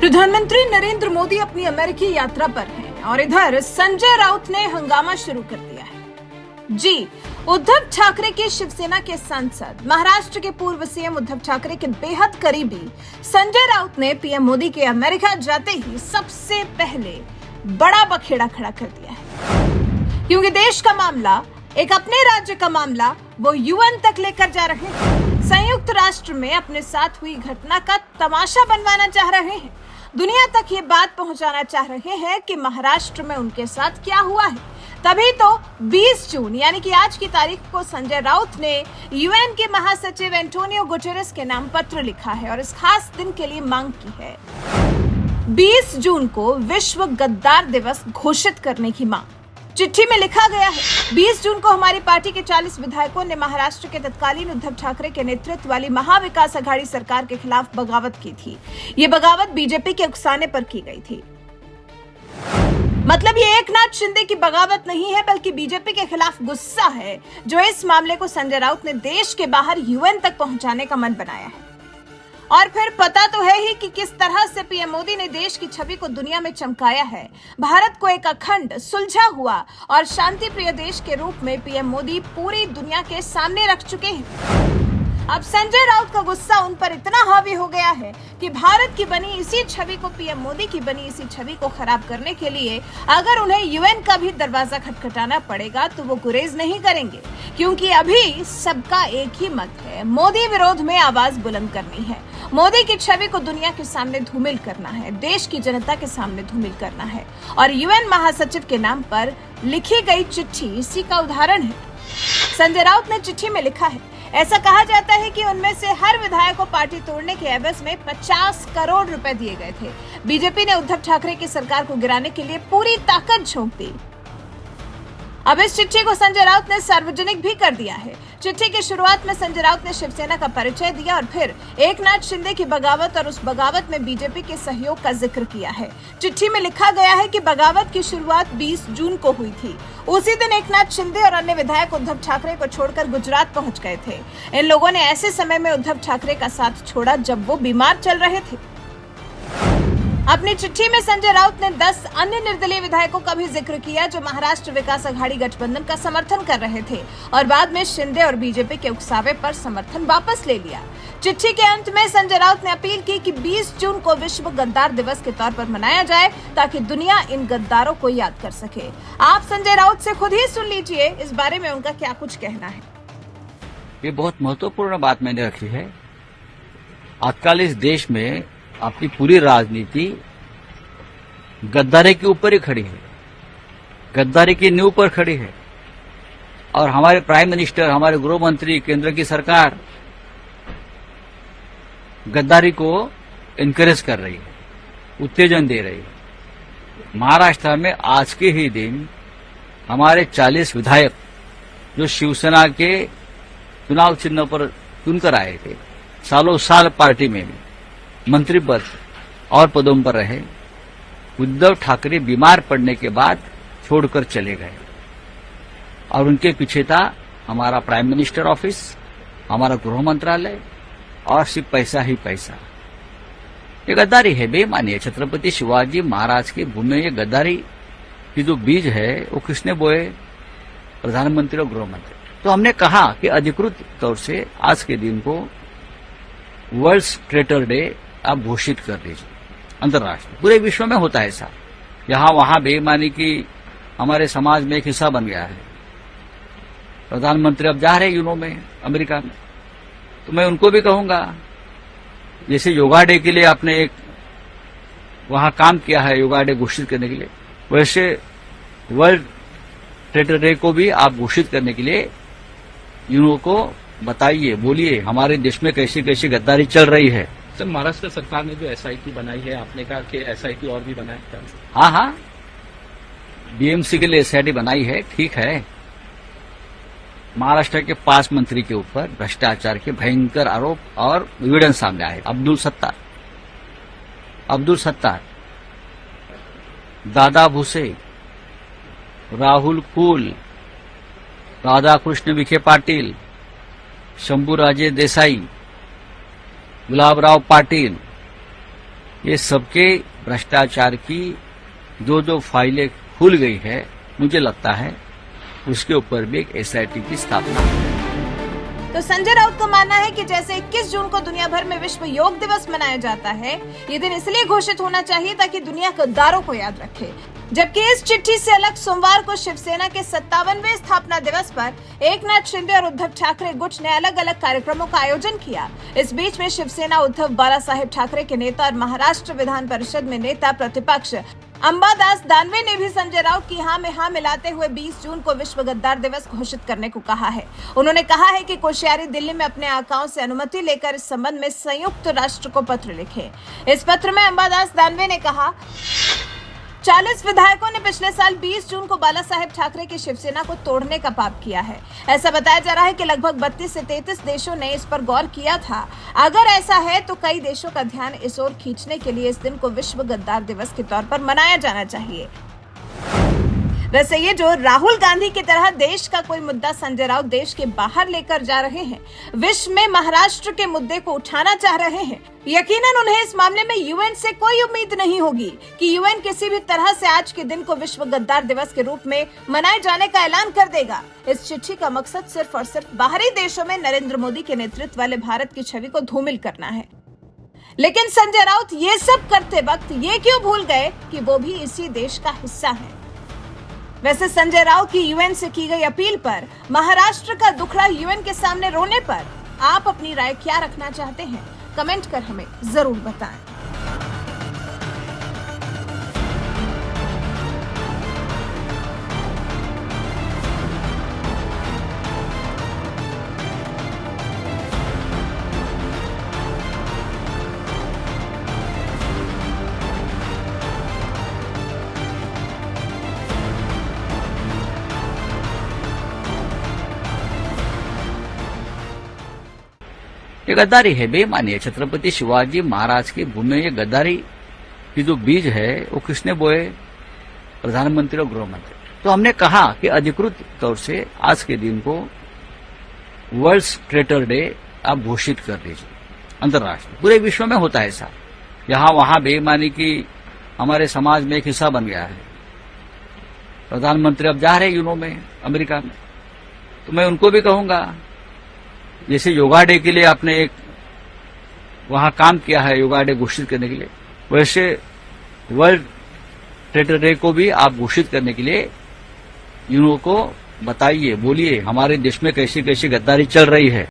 प्रधानमंत्री नरेंद्र मोदी अपनी अमेरिकी यात्रा पर हैं और इधर संजय राउत ने हंगामा शुरू कर दिया है। जी, उद्धव ठाकरे के शिवसेना के सांसद, महाराष्ट्र के पूर्व सीएम उद्धव ठाकरे के बेहद करीबी संजय राउत ने पीएम मोदी के अमेरिका जाते ही सबसे पहले बड़ा बखेड़ा खड़ा कर दिया है, क्योंकि देश का मामला, एक अपने राज्य का मामला वो यूएन तक लेकर जा रहे हैं। संयुक्त राष्ट्र में अपने साथ हुई घटना का तमाशा बनवाना चाह रहे हैं। दुनिया तक ये बात पहुंचाना चाह रहे हैं कि महाराष्ट्र में उनके साथ क्या हुआ है। तभी तो 20 जून यानी कि आज की तारीख को संजय राउत ने यूएन के महासचिव एंटोनियो गुटेरेस के नाम पत्र लिखा है और इस खास दिन के लिए मांग की है 20 जून को विश्व गद्दार दिवस घोषित करने की मांग। चिट्ठी में लिखा गया है, 20 जून को हमारी पार्टी के 40 विधायकों ने महाराष्ट्र के तत्कालीन उद्धव ठाकरे के नेतृत्व वाली महाविकास अघाड़ी सरकार के खिलाफ बगावत की थी। ये बगावत बीजेपी के उकसाने पर की गई थी। मतलब ये एकनाथ शिंदे की बगावत नहीं है, बल्कि बीजेपी के खिलाफ गुस्सा है, जो इस मामले को संजय राउत ने देश के बाहर यूएन तक पहुंचाने का मन बनाया है। और फिर पता तो है ही कि किस तरह से पीएम मोदी ने देश की छवि को दुनिया में चमकाया है। भारत को एक अखंड, सुलझा हुआ और शांति प्रिय देश के रूप में पीएम मोदी पूरी दुनिया के सामने रख चुके हैं। अब संजय राउत का गुस्सा उन पर इतना हावी हो गया है कि भारत की बनी इसी छवि को, पीएम मोदी की बनी इसी छवि को खराब करने के लिए अगर उन्हें यूएन का भी दरवाजा खटखटाना पड़ेगा तो वो गुरेज नहीं करेंगे, क्योंकि अभी सबका एक ही मत है, मोदी विरोध में आवाज बुलंद करनी है। मोदी की छवि को दुनिया के सामने धूमिल करना है, देश की जनता के सामने धूमिल करना है। और यूएन महासचिव के नाम पर लिखी गई चिट्ठी इसी का उदाहरण है। संजय राउत ने चिट्ठी में लिखा है, ऐसा कहा जाता है कि उनमें से हर विधायक को पार्टी तोड़ने के एवज में 50 करोड़ रुपए दिए गए थे। बीजेपी ने उद्धव ठाकरे की सरकार को गिराने के लिए पूरी ताकत झोंक दी। अब इस चिट्ठी को संजय राउत ने सार्वजनिक भी कर दिया है। चिट्ठी की शुरुआत में संजय राउत ने शिवसेना का परिचय दिया और फिर एकनाथ शिंदे की बगावत और उस बगावत में बीजेपी के सहयोग का जिक्र किया है। चिट्ठी में लिखा गया है कि बगावत की शुरुआत 20 जून को हुई थी। उसी दिन एकनाथ शिंदे और अन्य विधायक उद्धव ठाकरे को छोड़कर गुजरात पहुंच गए थे। इन लोगों ने ऐसे समय में उद्धव ठाकरे का साथ छोड़ा जब वो बीमार चल रहे थे। अपनी चिट्ठी में संजय राउत ने 10 अन्य निर्दलीय विधायकों का भी जिक्र किया जो महाराष्ट्र विकास अघाड़ी गठबंधन का समर्थन कर रहे थे और बाद में शिंदे और बीजेपी के उकसावे पर समर्थन वापस ले लिया। चिट्ठी के अंत में संजय राउत ने अपील की कि 20 जून को विश्व गद्दार दिवस के तौर पर मनाया जाए ताकि दुनिया इन गद्दारों को याद कर सके। आप संजय राउत से खुद ही सुन लीजिए इस बारे में उनका क्या कुछ कहना है। ये बहुत महत्वपूर्ण बात मैंने रखी है। आजकल इस देश में अपनी पूरी राजनीति गद्दारी के ऊपर ही खड़ी है, गद्दारी की नींव पर खड़ी है। और हमारे प्राइम मिनिस्टर, हमारे गृह मंत्री, केंद्र की सरकार गद्दारी को इनकरेज कर रही है, उत्तेजन दे रही है। महाराष्ट्र में आज के ही दिन हमारे 40 विधायक जो शिवसेना के चुनाव चिन्ह पर चुनकर आए थे, सालों साल पार्टी में भी मंत्री पद और पदों पर रहे, उद्धव ठाकरे बीमार पड़ने के बाद छोड़कर चले गए और उनके पीछे था हमारा प्राइम मिनिस्टर ऑफिस, हमारा गृह मंत्रालय और सिर्फ पैसा ही पैसा। ये गद्दारी है, बेईमानी है। छत्रपति शिवाजी महाराज की भूमि में ये गद्दारी की जो बीज है वो किसने बोए? प्रधानमंत्री और गृह मंत्री। तो हमने कहा कि अधिकृत तौर से आज के दिन को वर्ल्ड ट्रेटर डे आप घोषित कर दीजिए अंतर्राष्ट्रीय। पूरे विश्व में होता है ऐसा। यहाँ वहां बेईमानी की हमारे समाज में एक हिस्सा बन गया है। प्रधानमंत्री अब जा रहे यूनो में, अमेरिका में, तो मैं उनको भी कहूंगा, जैसे योगा डे के लिए आपने एक वहां काम किया है योगा डे घोषित करने के लिए, वैसे वर्ल्ड ट्रेटर डे को भी आप घोषित करने के लिए यूनो को बताइए, बोलिए हमारे देश में कैसी कैसी गद्दारी चल रही है। सर, महाराष्ट्र सरकार ने जो एसआईटी बनाई है, आपने कहा कि एसआईटी और भी बनाए क्या? हाँ, बीएमसी के लिए एसआईटी बनाई है, ठीक है। महाराष्ट्र के 5 मंत्री के ऊपर भ्रष्टाचार के भयंकर आरोप और एविडेंस सामने आए। अब्दुल सत्तार, दादा भुसे, राहुल कुल, राधाकृष्ण विखे पाटील, शंभूराजे देसाई, गुलाबराव पाटील, ये सबके भ्रष्टाचार की जो फाइलें खुल गई है, मुझे लगता है उसके ऊपर भी एक एसआईटी की स्थापना है। तो संजय राउत का मानना है कि जैसे 21 जून को दुनिया भर में विश्व योग दिवस मनाया जाता है, ये दिन इसलिए घोषित होना चाहिए ताकि दुनिया गद्दारों को याद रखे। जबकि इस चिट्ठी से अलग सोमवार को शिवसेना के 57वें स्थापना दिवस पर एकनाथ शिंदे और उद्धव ठाकरे गुट ने अलग अलग कार्यक्रमों का आयोजन किया। इस बीच में शिवसेना उद्धव बाला साहेब ठाकरे के नेता और महाराष्ट्र विधान परिषद में नेता प्रतिपक्ष अंबादास दानवे ने भी संजय राउत की हाँ में हाँ मिलाते हुए 20 जून को विश्व गद्दार दिवस घोषित करने को कहा है। उन्होंने कहा है कि कोश्यारी दिल्ली में अपने आकाओं से अनुमति लेकर इस संबंध में संयुक्त राष्ट्र को पत्र लिखे। इस पत्र में अंबादास दानवे ने कहा, 40 विधायकों ने पिछले साल 20 जून को बाला साहेब ठाकरे की शिवसेना को तोड़ने का पाप किया है। ऐसा बताया जा रहा है कि लगभग 32 से 33 देशों ने इस पर गौर किया था। अगर ऐसा है तो कई देशों का ध्यान इस ओर खींचने के लिए इस दिन को विश्व गद्दार दिवस के तौर पर मनाया जाना चाहिए। वैसे ये जो राहुल गांधी की तरह देश का कोई मुद्दा संजय राउत देश के बाहर लेकर जा रहे हैं, विश्व में महाराष्ट्र के मुद्दे को उठाना चाह रहे हैं, यकीनन उन्हें इस मामले में यूएन से कोई उम्मीद नहीं होगी कि यूएन किसी भी तरह से आज के दिन को विश्व गद्दार दिवस के रूप में मनाए जाने का ऐलान कर देगा। इस चिट्ठी का मकसद सिर्फ और सिर्फ बाहरी देशों में नरेंद्र मोदी के नेतृत्व वाले भारत की छवि को धूमिल करना है। लेकिन संजय राउत ये सब करते वक्त ये क्यों भूल गए कि वो भी इसी देश का हिस्सा है। वैसे संजय राउत की यूएन से की गई अपील पर, महाराष्ट्र का दुखड़ा यूएन के सामने रोने पर आप अपनी राय क्या रखना चाहते हैं, कमेंट कर हमें जरूर बताएं। ये गद्दारी है, बेईमानी है। छत्रपति शिवाजी महाराज की भूमि में ये गद्दारी की जो बीज है वो किसने बोए? प्रधानमंत्री और गृह मंत्री। तो हमने कहा कि अधिकृत तौर से आज के दिन को वर्ल्ड ट्रेटर डे आप घोषित कर दीजिए अंतर्राष्ट्रीय। पूरे विश्व में होता है ऐसा। यहाँ वहां बेईमानी की हमारे समाज में एक हिस्सा बन गया है। प्रधानमंत्री अब जा रहे यूनो में, अमेरिका में, तो मैं उनको भी कहूंगा, जैसे योगा डे के लिए आपने एक वहां काम किया है योगा डे घोषित करने के लिए, वैसे वर्ल्ड ट्रेटर डे को भी आप घोषित करने के लिए यूनो को बताइए, बोलिए हमारे देश में कैसी कैसी गद्दारी चल रही है।